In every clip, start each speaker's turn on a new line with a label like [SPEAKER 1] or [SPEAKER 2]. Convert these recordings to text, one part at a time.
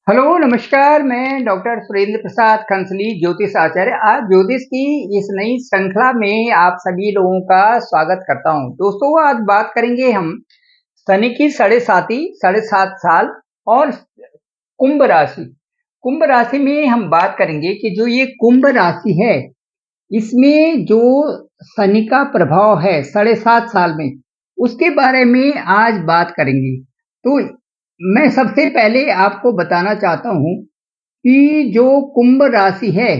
[SPEAKER 1] Hello नमस्कार। मैं doctor Surendra Prasad खंसली ज्योतिष आचार्य आज ज्योतिष की इस नई श्रृंखला में आप सभी लोगों का स्वागत करता हूं। दोस्तों, आज बात करेंगे हम शनि की साढ़े सात साल और कुंभ राशि। कुंभ राशि में हम बात करेंगे कि जो ये कुंभ राशि है, इसमें जो शनि का प्रभाव है 7.5 साल में, उसके बारे में आज बात करेंगे। तो मैं सबसे पहले आपको बताना चाहता हूं कि जो कुंभ राशि है,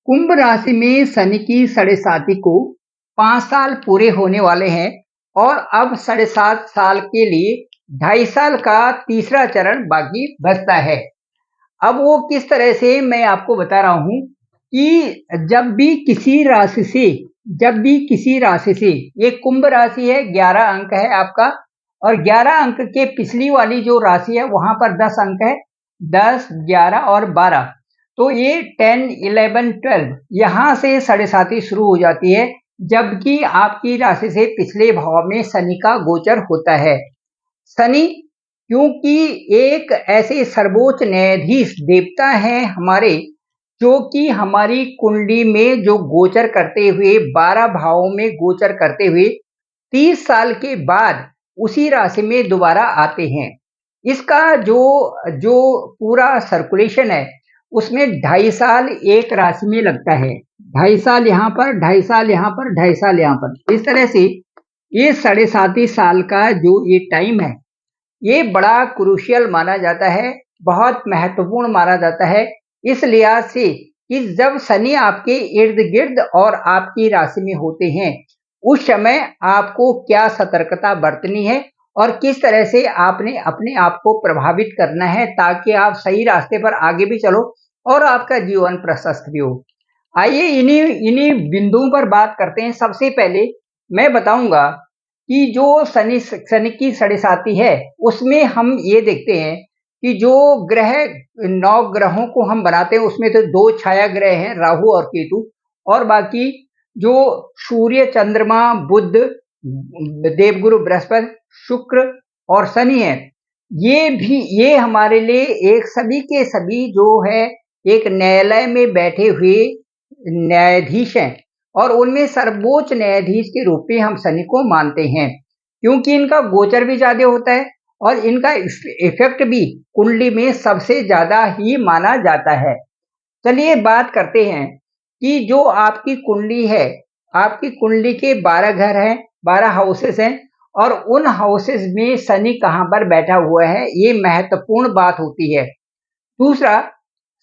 [SPEAKER 1] कुंभ राशि में शनि की 7.5 को 5 साल पूरे होने वाले हैं और अब 7.5 साल के लिए 2.5 साल का तीसरा चरण बाकी बचता है। अब वो किस तरह से मैं आपको बता रहा हूं कि जब भी किसी राशि से ये कुंभ राशि है, 11 अंक है आपका, और 11 अंक के पिछली वाली जो राशि है वहां पर 10 अंक है, 10, 11 और 12। तो ये 10, 11, 12 यहाँ से 7.5 शुरू हो जाती है, जबकि आपकी राशि से पिछले भाव में शनि का गोचर होता है। शनि क्योंकि एक ऐसे सर्वोच्च न्यायाधीश देवता हैं हमारे, जो कि हमारी कुंडली में जो गोचर करते हुए 12 भावों में गोचर करते हुए 30 साल के बाद उसी राशि में दोबारा आते हैं। इसका जो जो पूरा सर्कुलेशन है, उसमें 2.5 साल एक राशि में लगता है। 2.5 साल यहाँ पर, 2.5 साल यहाँ पर, 2.5 साल यहाँ पर, इस तरह से ये 7.5 साल का जो ये टाइम है, ये बड़ा क्रूशियल माना जाता है, बहुत महत्वपूर्ण माना जाता है। इस लिहाज से कि जब शनि आपके इर्द गिर्द और आपकी राशि में होते हैं, उस समय आपको क्या सतर्कता बरतनी है और किस तरह से आपने अपने आप को प्रभावित करना है, ताकि आप सही रास्ते पर आगे भी चलो और आपका जीवन प्रशस्त भी हो। आइए इन्हीं इन्हीं बिंदुओं पर बात करते हैं। सबसे पहले मैं बताऊंगा कि जो शनि की 7.5 है, उसमें हम ये देखते हैं कि जो ग्रह, 9 ग्रहों को हम बनाते हैं, उसमें तो 2 छाया ग्रह हैं, राहु और केतु, और बाकी जो सूर्य, चंद्रमा, बुध, देवगुरु बृहस्पति, शुक्र और शनि है, ये हमारे लिए एक सभी के सभी जो है एक न्यायालय में बैठे हुए न्यायाधीश हैं, और उनमें सर्वोच्च न्यायाधीश के रूप में हम शनि को मानते हैं, क्योंकि इनका गोचर भी ज्यादा होता है और इनका इफेक्ट भी कुंडली में सबसे ज्यादा ही माना जाता है। चलिए बात करते हैं कि जो आपकी कुंडली है, आपकी कुंडली के 12 घर हैं, 12 हाउसेस हैं, और उन हाउसेस में शनि कहाँ पर बैठा हुआ है, ये महत्वपूर्ण बात होती है। दूसरा,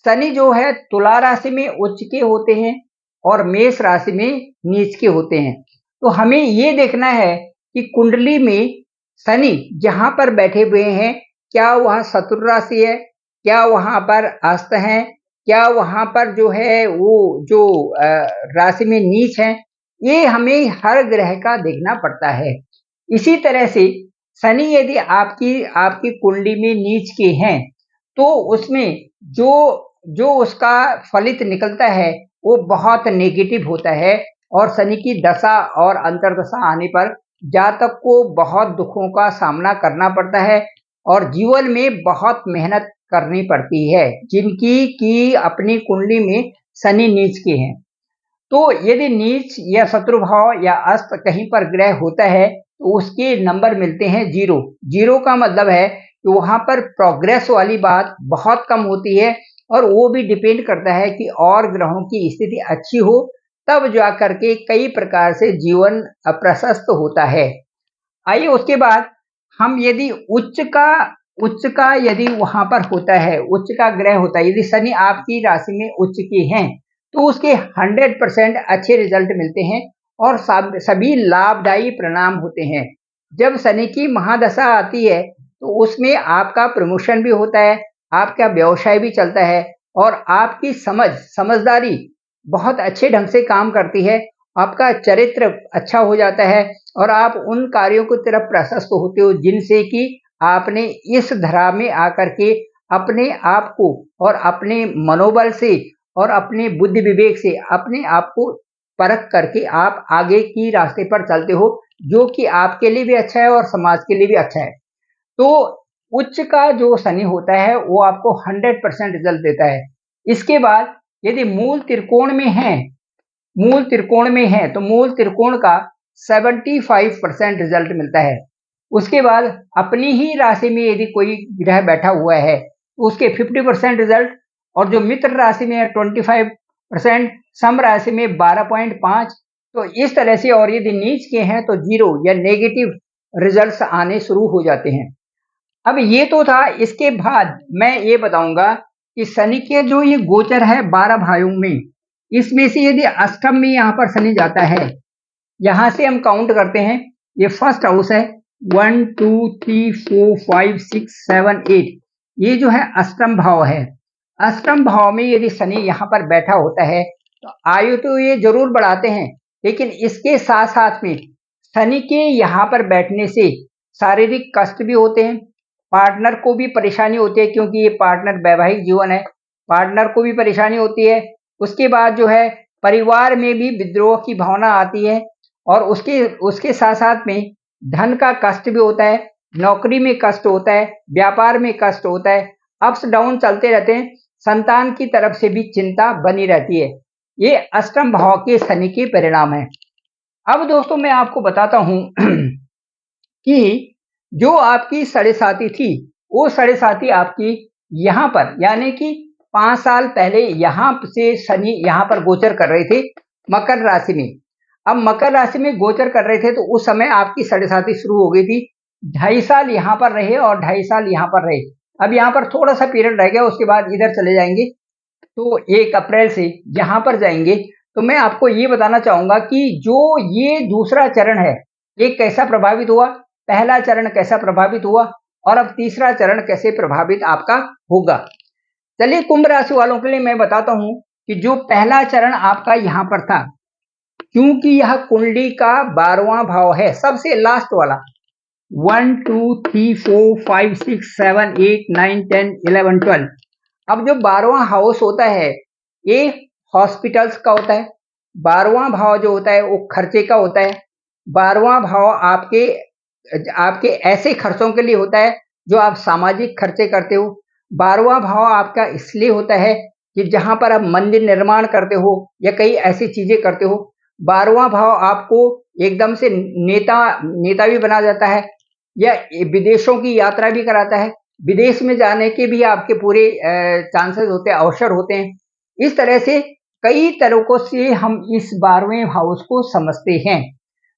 [SPEAKER 1] शनि जो है तुला राशि में उच्च के होते हैं और मेष राशि में नीच के होते हैं। तो हमें ये देखना है कि कुंडली में शनि जहां पर बैठे हुए हैं, क्या वह शत्रु राशि है, क्या वहां पर अस्त है, क्या वहां पर जो है वो जो राशि में नीच है, ये हमें हर ग्रह का देखना पड़ता है। इसी तरह से शनि यदि आपकी आपकी कुंडली में नीच के हैं, तो उसमें जो जो उसका फलित निकलता है वो बहुत नेगेटिव होता है, और शनि की दशा और अंतर्दशा आने पर जातक को बहुत दुखों का सामना करना पड़ता है और जीवन में बहुत मेहनत करनी पड़ती है, जिनकी की अपनी कुंडली में शनि नीच के हैं। तो यदि नीच या शत्रुभाव या अस्त कहीं पर ग्रह होता है, तो उसके नंबर मिलते हैं 0। 0 का मतलब है कि वहां पर प्रोग्रेस वाली बात बहुत कम होती है, और वो भी डिपेंड करता है कि और ग्रहों की स्थिति अच्छी हो, तब जा करके कई प्रकार से जीवन प्रशस्त होता है। आइए उसके बाद हम यदि उच्च का यदि वहां पर होता है, उच्च का ग्रह होता है, यदि शनि आपकी राशि में उच्च के हैं, तो उसके 100% अच्छे रिजल्ट मिलते हैं और सभी लाभदायी परिणाम होते हैं। जब शनि की महादशा आती है, तो उसमें आपका प्रमोशन भी होता है, आपका व्यवसाय भी चलता है, और आपकी समझदारी बहुत अच्छे ढंग से काम करती है, आपका चरित्र अच्छा हो जाता है, और आप उन कार्यों की तरफ प्रशस्त होते हो जिनसे कि आपने इस धरा में आकर के अपने आप को और अपने मनोबल से और अपने बुद्धि विवेक से अपने आप को परख करके आप आगे की रास्ते पर चलते हो, जो कि आपके लिए भी अच्छा है और समाज के लिए भी अच्छा है। तो उच्च का जो शनि होता है वो आपको 100% रिजल्ट देता है। इसके बाद यदि मूल त्रिकोण में है तो मूल त्रिकोण का 75% रिजल्ट मिलता है। उसके बाद अपनी ही राशि में यदि कोई ग्रह बैठा हुआ है तो उसके 50% रिजल्ट, और जो मित्र राशि में है 25%, सम राशि में 12.5। तो इस तरह से, और यदि नीच के हैं तो 0 या नेगेटिव रिजल्ट्स आने शुरू हो जाते हैं। अब ये तो था, इसके बाद मैं ये बताऊंगा कि शनि के जो ये गोचर है 12 भाइयों में, इसमें से यदि अष्टम में यहाँ पर शनि जाता है, यहाँ से हम काउंट करते हैं, ये फर्स्ट हाउस है, 1 2 3 4 5 6 7 8, ये जो है अष्टम भाव है। अष्टम भाव में यदि शनि यहाँ पर बैठा होता है तो आयु तो ये जरूर बढ़ाते हैं, लेकिन इसके साथ साथ में शनि के यहाँ पर बैठने से शारीरिक कष्ट भी होते हैं, पार्टनर को भी परेशानी होती है, क्योंकि ये पार्टनर वैवाहिक जीवन है, पार्टनर को भी परेशानी होती है। उसके बाद जो है परिवार में भी विद्रोह की भावना आती है, और उसके उसके साथ साथ में धन का कष्ट भी होता है, नौकरी में कष्ट होता है, व्यापार में कष्ट होता है, अप्स डाउन चलते रहते हैं, संतान की तरफ से भी चिंता बनी रहती है। ये अष्टम भाव के शनि के परिणाम है। अब दोस्तों मैं आपको बताता हूं कि जो आपकी साढ़े साथी थी, वो साढ़े साथी आपकी यहाँ पर, यानी कि 5 साल पहले यहाँ से शनि यहाँ पर गोचर कर रहे थे मकर राशि में। अब मकर राशि में गोचर कर रहे थे तो उस समय आपकी साढ़े साथी शुरू हो गई थी। 2.5 साल यहाँ पर रहे और 2.5 साल यहाँ पर रहे। अब यहाँ पर थोड़ा सा पीरियड रह गया, उसके बाद इधर चले जाएंगे, तो 1 अप्रैल से यहाँ पर जाएंगे। तो मैं आपको ये बताना चाहूंगा कि जो ये दूसरा चरण है, ये कैसा प्रभावित हुआ, पहला चरण कैसा प्रभावित हुआ, और अब तीसरा चरण कैसे प्रभावित आपका होगा। चलिए कुंभ राशि वालों के लिए मैं बताता हूं कि जो पहला चरण आपका यहाँ पर था, क्योंकि यह कुंडली का 12वां भाव है, सबसे लास्ट वाला, 1 2 3 4 5 6 7 8 9 10 11 12। अब जो 12वां हाउस होता है ये हॉस्पिटल्स का होता है। 12वां भाव जो होता है वो खर्चे का होता है। 12वां भाव आपके आपके ऐसे खर्चों के लिए होता है जो आप सामाजिक खर्चे करते हो। 12वां भाव आपका इसलिए होता है कि जहां पर आप मंदिर निर्माण करते हो या कई ऐसी चीजें करते हो। 12वां भाव आपको एकदम से नेता भी बना जाता है, या विदेशों की यात्रा भी कराता है। विदेश में जाने के भी आपके पूरे चांसेस होते हैं, अवसर होते हैं। इस तरह से कई तरीकों से हम इस 12वें हाउस को समझते हैं।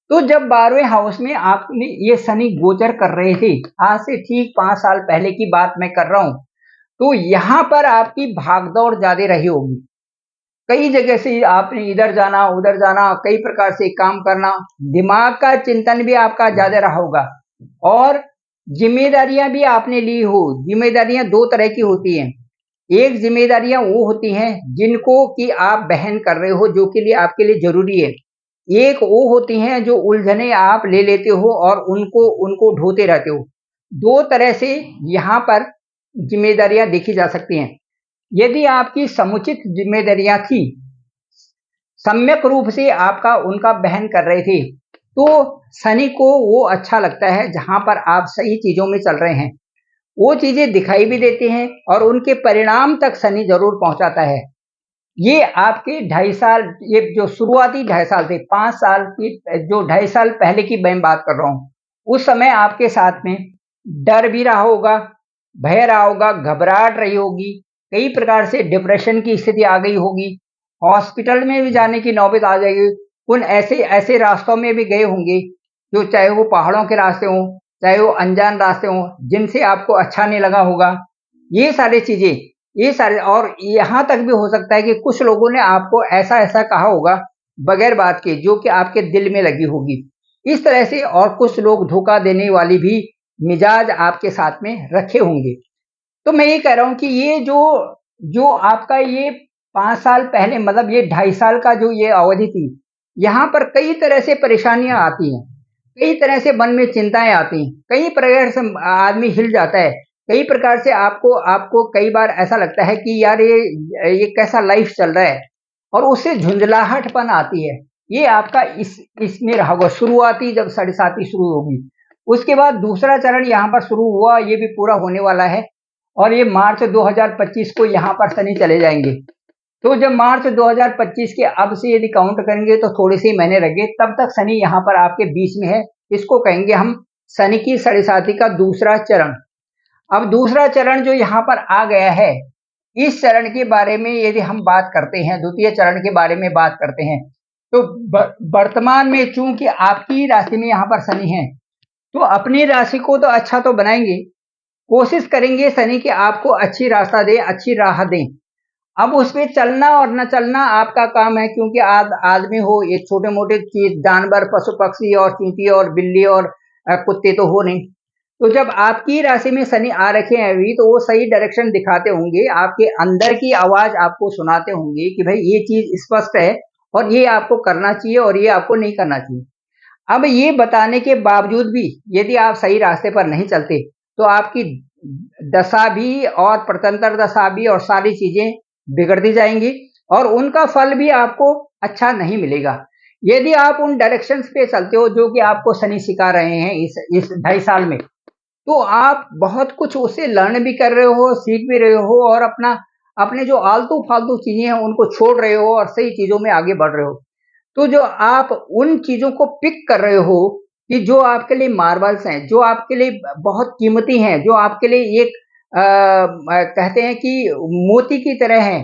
[SPEAKER 1] तो जब 12वें हाउस में आपने ये शनि गोचर कर रहे थे, आज से ठीक 5 साल पहले की बात मैं कर रहा हूं, तो यहां पर आपकी भागदौड़ ज्यादा रही होगी। कई जगह से आपने इधर जाना उधर जाना, कई प्रकार से काम करना, दिमाग का चिंतन भी आपका ज्यादा रहा होगा, और जिम्मेदारियां भी आपने ली हो। जिम्मेदारियां 2 तरह की होती हैं। एक जिम्मेदारियां वो होती हैं जिनको कि आप वहन कर रहे हो, जो के लिए आपके लिए जरूरी है। एक वो होती हैं जो उलझने आप ले लेते हो और उनको उनको ढोते रहते हो। 2 तरह से यहाँ पर जिम्मेदारियां देखी जा सकती हैं। यदि आपकी समुचित जिम्मेदारियां थी, सम्यक रूप से आपका उनका वहन कर रहे थे, तो शनि को वो अच्छा लगता है जहां पर आप सही चीजों में चल रहे हैं। वो चीजें दिखाई भी देती हैं और उनके परिणाम तक शनि जरूर पहुंचाता है। ये आपके 2.5 साल, ये जो शुरुआती 2.5 साल थे, 5 साल की जो 2.5 साल पहले की मैं बात कर रहा हूं, उस समय आपके साथ में डर भी रहा होगा, भय रहा होगा, घबराहट रही होगी, कई प्रकार से डिप्रेशन की स्थिति आ गई होगी, हॉस्पिटल में भी जाने की नौबत आ जाएगी। उन ऐसे ऐसे रास्तों में भी गए होंगे जो, चाहे वो पहाड़ों के रास्ते हों, चाहे वो अनजान रास्ते हों, जिनसे आपको अच्छा नहीं लगा होगा। ये सारी चीजें, ये सारे, और यहाँ तक भी हो सकता है कि कुछ लोगों ने आपको ऐसा ऐसा कहा होगा बगैर बात के, जो कि आपके दिल में लगी होगी। इस तरह से, और कुछ लोग धोखा देने वाली भी मिजाज आपके साथ में रखे होंगे। तो मैं ये कह रहा हूं कि ये जो जो आपका ये 5 साल पहले, मतलब ये 2.5 साल का जो ये अवधि थी, यहाँ पर कई तरह से परेशानियां आती हैं, कई तरह से मन में चिंताएं आती हैं, कई प्रकार से आदमी हिल जाता है, कई प्रकार से आपको आपको कई बार ऐसा लगता है कि यार ये कैसा लाइफ चल रहा है, और उससे झुंझलाहटपन आती है। ये आपका इसमें रहा होगा, शुरुआती जब साढ़े साथी शुरू होगी। उसके बाद दूसरा चरण यहाँ पर शुरू हुआ, ये भी पूरा होने वाला है और ये मार्च 2025 को यहाँ पर शनि चले जाएंगे। तो जब मार्च 2025 के अब से यदि काउंट करेंगे तो थोड़े से महीने रह गए, तब तक शनि यहाँ पर आपके बीच में है। इसको कहेंगे हम शनि की साढ़े साथी का दूसरा चरण। अब दूसरा चरण जो यहाँ पर आ गया है, इस चरण के बारे में यदि हम बात करते हैं, द्वितीय चरण के बारे में बात करते हैं, तो वर्तमान में चूंकि आपकी राशि में यहाँ पर शनि है, तो अपनी राशि को तो अच्छा तो बनाएंगे, कोशिश करेंगे शनि कि आपको अच्छी रास्ता दे, अच्छी राह दें। अब उसमें चलना और न चलना आपका काम है, क्योंकि आदमी हो, ये छोटे मोटे चीज जानवर, पशु पक्षी और चींटी और बिल्ली और कुत्ते तो हो नहीं। तो जब आपकी राशि में शनि आ रखे हैं अभी, तो वो सही डायरेक्शन दिखाते होंगे, आपके अंदर की आवाज आपको सुनाते होंगे कि भाई ये चीज स्पष्ट है और ये आपको करना चाहिए और ये आपको नहीं करना चाहिए। अब ये बताने के बावजूद भी यदि आप सही रास्ते पर नहीं चलते, तो आपकी दशा भी और प्रतंत्र दशा भी और सारी चीजें बिगड़ती जाएंगी और उनका फल भी आपको अच्छा नहीं मिलेगा। यदि आप उन डायरेक्शंस पे चलते हो जो कि आपको शनि सिखा रहे हैं इस 2.5 साल में, तो आप बहुत कुछ उससे लर्न भी कर रहे हो, सीख भी रहे हो और अपने जो आलतू फालतू चीजें हैं उनको छोड़ रहे हो और सही चीजों में आगे बढ़ रहे हो। तो जो आप उन चीजों को पिक कर रहे हो कि जो आपके लिए मार्बल्स हैं, जो आपके लिए बहुत कीमती हैं, जो आपके लिए एक कहते हैं कि मोती की तरह हैं,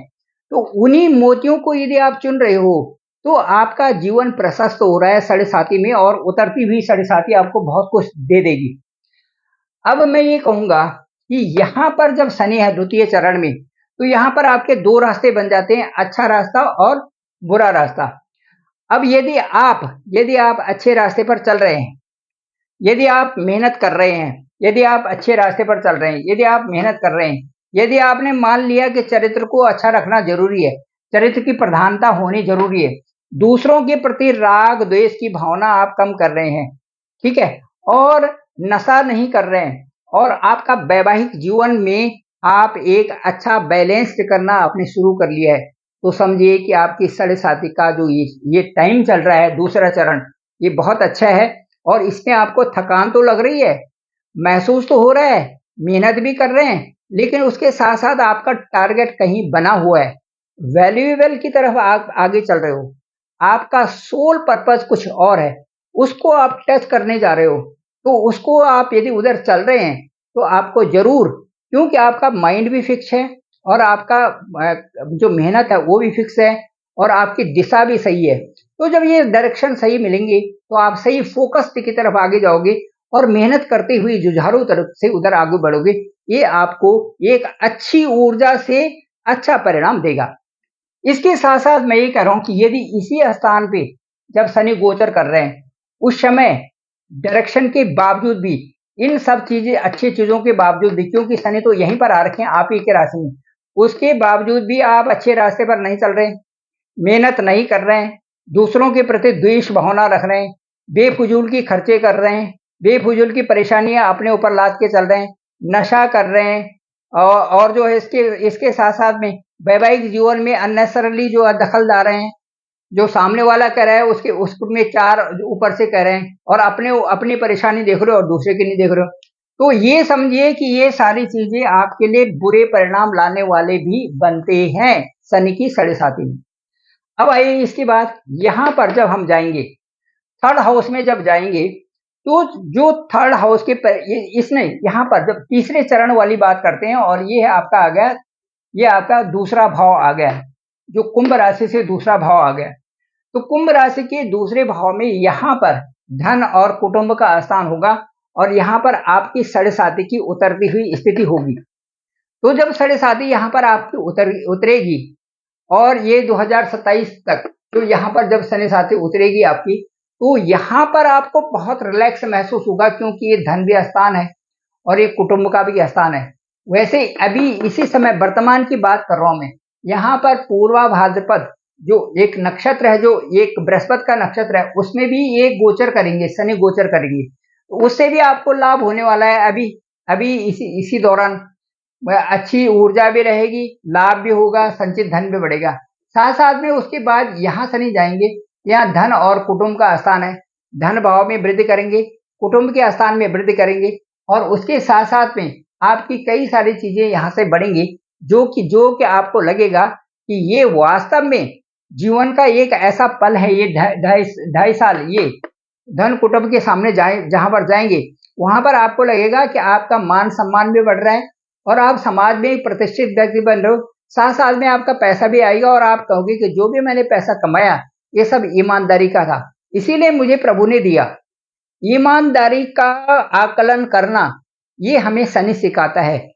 [SPEAKER 1] तो उन्हीं मोतियों को यदि आप चुन रहे हो, तो आपका जीवन प्रशस्त हो रहा है साढ़े साथी में, और उतरती हुई साढ़े साथी आपको बहुत कुछ दे देगी। अब मैं ये कहूंगा कि यहाँ पर जब शनि है द्वितीय चरण में, तो यहाँ पर आपके दो रास्ते बन जाते हैं, अच्छा रास्ता और बुरा रास्ता। अब यदि आप अच्छे रास्ते पर चल रहे हैं, यदि आप मेहनत कर रहे हैं, यदि आप अच्छे रास्ते पर चल रहे हैं, यदि आप मेहनत कर रहे हैं, यदि आपने मान लिया कि चरित्र को अच्छा रखना जरूरी है, चरित्र की प्रधानता होनी जरूरी है, दूसरों के प्रति राग द्वेष की भावना आप कम कर रहे हैं, ठीक है, और नशा नहीं कर रहे हैं, और आपका वैवाहिक जीवन में आप एक अच्छा बैलेंस्ड करना आपने शुरू कर लिया है, तो समझिए कि आपकी साढ़े साथी का जो ये टाइम चल रहा है, दूसरा चरण, ये बहुत अच्छा है। और इसमें आपको थकान तो लग रही है, महसूस तो हो रहा है, मेहनत भी कर रहे हैं, लेकिन उसके साथ साथ आपका टारगेट कहीं बना हुआ है, वैल्यूएबल की तरफ आप आगे चल रहे हो, आपका सोल पर्पस कुछ और है, उसको आप टच करने जा रहे हो। तो उसको आप यदि उधर चल रहे हैं, तो आपको जरूर, क्योंकि आपका माइंड भी फिक्स है और आपका जो मेहनत है वो भी फिक्स है और आपकी दिशा भी सही है। तो जब ये डायरेक्शन सही मिलेंगे, तो आप सही फोकस की तरफ आगे जाओगे और मेहनत करते हुए जुझारू तरफ से उधर आगे बढ़ोगे। ये आपको एक अच्छी ऊर्जा से अच्छा परिणाम देगा। इसके साथ साथ मैं ये कह रहा हूं कि यदि इसी स्थान पे जब शनि गोचर कर रहे हैं, उस समय डायरेक्शन के बावजूद भी, इन सब चीजें अच्छी चीजों के बावजूद भी, क्योंकि शनि तो यहीं पर आ रखे हैं आप ही के राशि में, उसके बावजूद भी आप अच्छे रास्ते पर नहीं चल रहे, मेहनत नहीं कर रहे हैं, दूसरों के प्रति द्वेष भावना रख रहे हैं, बेफजूल की खर्चे कर रहे हैं, बेफजूल की परेशानियां अपने ऊपर लाद के चल रहे हैं, नशा कर रहे हैं, और जो है इसके इसके साथ साथ में वैवाहिक जीवन में अननेसेसरली जो है दखल डाल रहे हैं, जो सामने वाला कह रहा है उसमें चार ऊपर से कह रहे हैं, और अपनी परेशानी देख रहे हो और दूसरे की नहीं देख रहे हो। तो ये समझिए कि ये सारी चीजें आपके लिए बुरे परिणाम लाने वाले भी बनते हैं शनि की साढ़े साथी में। अब आइए इसके बाद यहाँ पर जब हम जाएंगे, थर्ड हाउस में जब जाएंगे, तो जो थर्ड हाउस के इसने यहाँ पर जब तीसरे चरण वाली बात करते हैं, और ये है आपका आ गया, ये आपका दूसरा भाव आ गया, जो कुंभ राशि से दूसरा भाव आ गया। तो कुंभ राशि के दूसरे भाव में यहाँ पर धन और कुटुंब का स्थान होगा, और यहाँ पर आपकी साढ़े साथी की उतरती हुई स्थिति होगी। तो जब साढ़े साथी यहाँ पर आपकी उतरेगी, और ये 2027 तक जो यहाँ पर जब शनि साथी उतरेगी आपकी, तो यहाँ पर आपको बहुत रिलैक्स महसूस होगा, क्योंकि ये धन भी स्थान है और ये कुटुंब का भी स्थान है। वैसे अभी इसी समय वर्तमान की बात कर रहा हूं मैं, यहाँ पर पूर्वा भाद्रपद जो एक नक्षत्र है, जो एक बृहस्पति का नक्षत्र है, उसमें भी एक गोचर करेंगे, शनि गोचर करेंगे, तो उससे भी आपको लाभ होने वाला है। अभी इसी दौरान अच्छी ऊर्जा भी रहेगी, लाभ भी होगा, संचित धन भी बढ़ेगा। साथ साथ में उसके बाद यहाँ शनि जाएंगे, यहाँ धन और कुटुंब का स्थान है, धन भाव में वृद्धि करेंगे, कुटुंब के स्थान में वृद्धि करेंगे और उसके साथ साथ में आपकी कई सारी चीजें यहाँ से बढ़ेंगी, जो कि आपको लगेगा कि ये वास्तव में जीवन का एक ऐसा पल है। ये ढाई साल ये धन कुटुंब के सामने जहां पर जाएंगे, वहां पर आपको लगेगा कि आपका मान सम्मान भी बढ़ रहा है और आप समाज में एक प्रतिष्ठित व्यक्ति बन रहे हो। साथ साथ में आपका पैसा भी आएगा और आप कहोगे कि जो भी मैंने पैसा कमाया ये सब ईमानदारी का था, इसीलिए मुझे प्रभु ने दिया। ईमानदारी का आकलन करना ये हमें शनि सिखाता है।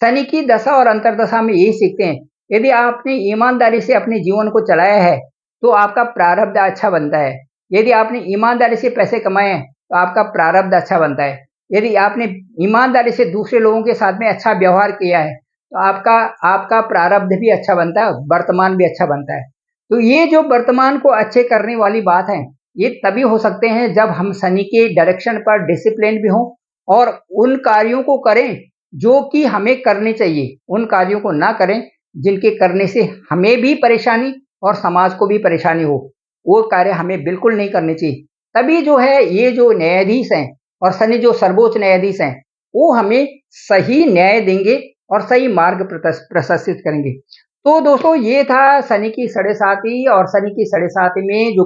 [SPEAKER 1] शनि की दशा और अंतर्दशा में यही सीखते हैं। यदि आपने ईमानदारी से अपने जीवन को चलाया है तो आपका प्रारब्ध अच्छा बनता है। यदि आपने ईमानदारी से पैसे कमाए हैं तो आपका प्रारब्ध अच्छा बनता है। यदि आपने ईमानदारी से दूसरे लोगों के साथ में अच्छा व्यवहार किया है तो आपका प्रारब्ध भी अच्छा बनता है, वर्तमान भी अच्छा बनता है। तो ये जो वर्तमान को अच्छे करने वाली बात है, ये तभी हो सकते हैं जब हम शनि के डायरेक्शन पर डिसिप्लिन भी हों और उन कार्यों को करें जो कि हमें करने चाहिए, उन कार्यों को ना करें जिनके करने से हमें भी परेशानी और समाज को भी परेशानी हो। वो कार्य हमें बिल्कुल नहीं करने चाहिए। तभी जो है ये जो न्यायाधीश हैं और शनि जो सर्वोच्च न्यायाधीश हैं, वो हमें सही न्याय देंगे और सही मार्ग प्रशस्तित करेंगे। तो दोस्तों ये था शनि की साढ़े साती, और शनि की साढ़े साती में जो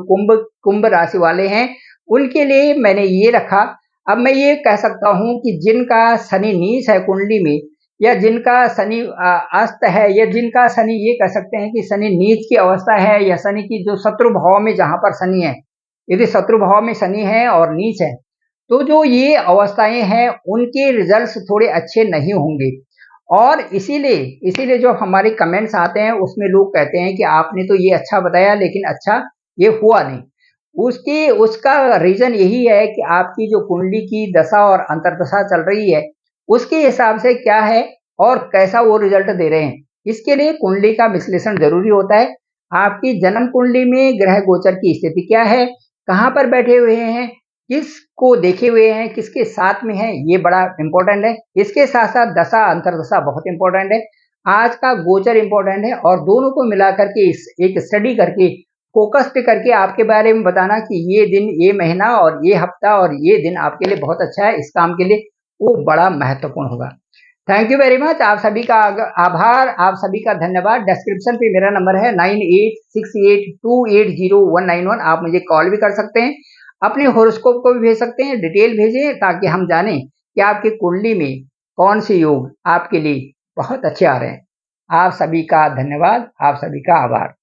[SPEAKER 1] कुंभ राशि वाले हैं उनके लिए मैंने ये रखा। अब मैं ये कह सकता हूँ कि जिनका शनि नीच है कुंडली में, या जिनका शनि अस्त है, या जिनका शनि, ये कह सकते हैं कि शनि नीच की अवस्था है, या शनि की जो शत्रु भाव में जहां पर शनि है, यदि शत्रु भाव में शनि है और नीच है तो जो ये अवस्थाएं हैं उनके रिजल्ट्स थोड़े अच्छे नहीं होंगे। और इसीलिए जो हमारे कमेंट्स आते हैं उसमें लोग कहते हैं कि आपने तो ये अच्छा बताया लेकिन अच्छा ये हुआ नहीं। उसका रीजन यही है कि आपकी जो कुंडली की दशा और अंतर्दशा चल रही है उसके हिसाब से क्या है और कैसा वो रिजल्ट दे रहे हैं। इसके लिए कुंडली का विश्लेषण जरूरी होता है। आपकी जन्म कुंडली में ग्रह गोचर की स्थिति क्या है, कहाँ पर बैठे हुए हैं, किसको देखे हुए हैं, किसके साथ में है, ये बड़ा इंपॉर्टेंट है। इसके साथ साथ दशा अंतर्दशा बहुत इंपॉर्टेंट है। आज का गोचर इंपॉर्टेंट है और दोनों को मिलाकर के एक स्टडी करके फोकस्ड करके आपके बारे में बताना कि ये दिन, ये महीना और ये हफ्ता और ये दिन आपके लिए बहुत अच्छा है, इस काम के लिए वो बड़ा महत्वपूर्ण होगा। Thank you very much. आप सभी का आभार, आप सभी का धन्यवाद। डिस्क्रिप्शन पे मेरा नंबर है 9868280191। आप मुझे कॉल भी कर सकते हैं, अपने हॉरोस्कोप को भी भेज सकते हैं, डिटेल भेजें ताकि हम जानें कि आपकी कुंडली में कौन से योग आपके लिए बहुत अच्छे आ रहे हैं। आप सभी का धन्यवाद, आप सभी का आभार।